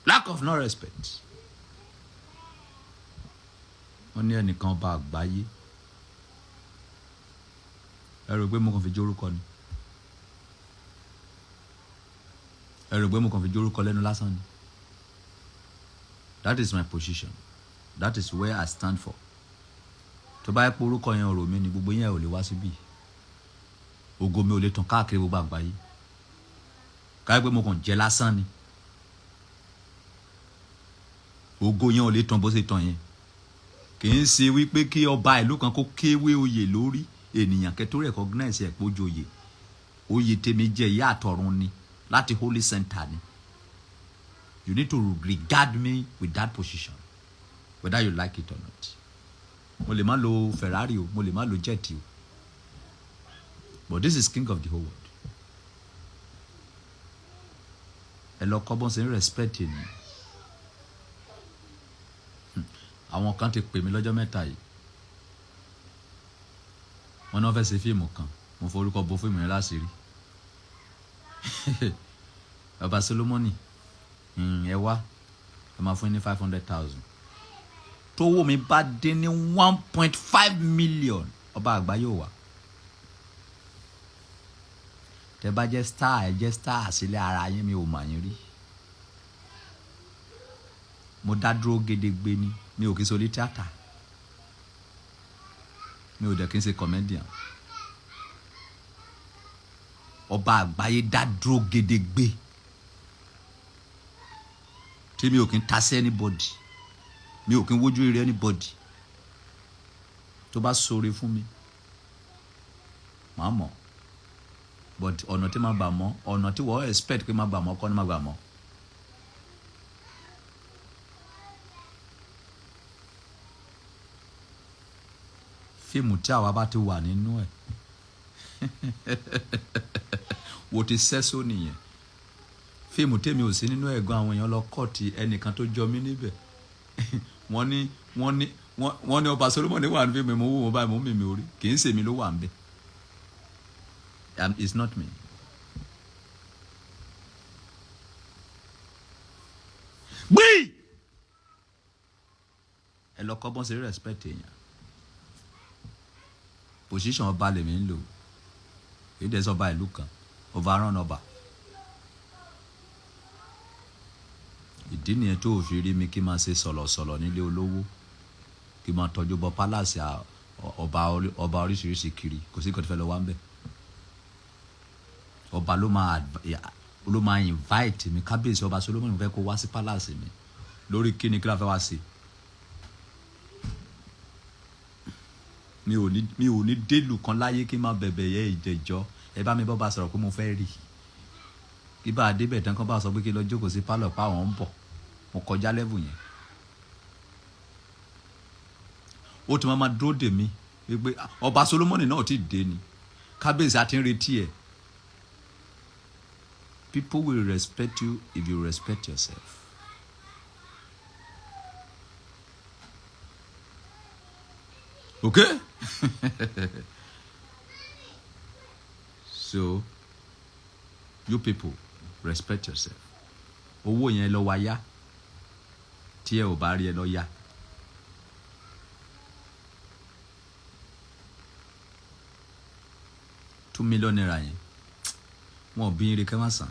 Lack of no respect. Wọ́n ní ẹnìkan ọba àgbáyé. Ẹ rò pé mo kàn fi jórúkọ ni. Ẹ rò pé mo kàn fi jórúkọ lẹ́nu lásán ni. That is my position. That is where I stand for. Tó bá yẹ pé orúkọ yẹn ọ̀rọ̀ mi ni gbogbo yẹn ò lè wá síbí. Ògo mi ò lè tàn káàkiri gbogbo àgbáyé. Ká pé mo kàn jẹ́ lásán ni. Ògo yẹn ò lè tàn bó ṣe tàn yẹn. Kì í ṣe wípé kí ọba ìlú kan kó kéwé oyè lórí ènìyàn kẹtó recognize ẹ̀ pé ó joyè. Oyè tèmi jẹ́ ìyá àtọ̀run ni láti holy center ni. You need to regard me with that position, whether you like it or not. Mo lè má lo Ferrari o, mo lè má lo jet o. But this is king of the whole world. Ẹ lọ kọ́ bọ́n ṣe ń respect ni. Àwọn kan ti pè mí lọ́jọ́ mẹ́ta yìí. Wọ́n náà fẹ́ ṣe fíìmù kan. Mo forúkọ bo fíìmù yẹn láṣìírí. Baba Solomoni, ẹ wá, ẹ máa fún ní 500,000. Tówó mi bá dé ní 1.5 million, ọba àgbáyé ò wá. Tẹ́ bá jẹ́ star, ẹ jẹ́ star sílẹ̀ ara yín mi ò mà yín rí. Mo dá dúró gédégbé ni, mi ò kí sọ lé tíátà. Mi ò dẹ̀ kí n ṣe comedian. Ọba àgbáyé dá dúró gédégbé. Tí mi ò kí n ta sí anybody. Mi ò kí n wojú ire anybody. Tó bá ṣoore fún mi, màá mọ̀. But ọ̀nà tí màá gbà mọ́, ọ̀nà tí wọ́n expect pé màá gbà mọ́ kọ́ ni màá gbà mọ́. Fíìmù tí àwa bá ti wà nínú ẹ̀ wò ti sẹ́só nìyẹn. Fíìmù tèmi ò sí nínú ẹ̀gbọ́n àwọn èèyàn lọ kọ́ọ̀tì ẹnìkan tó jọ mí níbẹ̀. wọ́n ní ọba Solomon wà ní fíìmù mo wò wọ́n báyìí mo mímì orí kì í ṣèmi ló wà ń bẹ̀. It's not me. Gbé! Ẹ lọ kọ́ bọ́n ṣe respect èèyàn. Position ọba lèmi ń lò. Èdè sọba ìlú kan. Overrun ọba. Ìdí nìyẹn tó fi rí mi kí n máa ṣe sọ̀lọ̀sọ̀lọ̀ nílé olówó. Kí n máa tọ́jú bọ palace ọba oríṣiríṣi kiri. Kò sí nǹkan tó fẹ́ lọ wá ń bẹ̀. Ọba ló máa invite mi. Kábíyèsí ọba Solomon fẹ́ kó wá sí palace mi. Lórí kíni kí la fẹ́ wá sí. Mi ò ní délù kan láyé kí n máa bẹ̀bẹ̀ yẹ ìjẹjọ́. Ẹ bá mi bọ́ bá sọ̀rọ̀ pé mo fẹ́ rí. kí bá a débẹ̀ tán kán bá sọ pé kí lọ jókòó sí pálọ̀ pa àwọn ń bọ̀ mo kọjá level yẹn. Ó ti máa dúró dè mí wípé ọba Solomoni náà ti dé ni kábíyèsí àti ń retí ẹ̀. People will respect you if you respect yourself. Okay? So, you people, respect yourself. Owó yẹn lọ wá yá. Tí ẹ ò bá rí ẹ lọ yá. $2 million yẹn. Wọ́n bí ire kẹ́ máa san.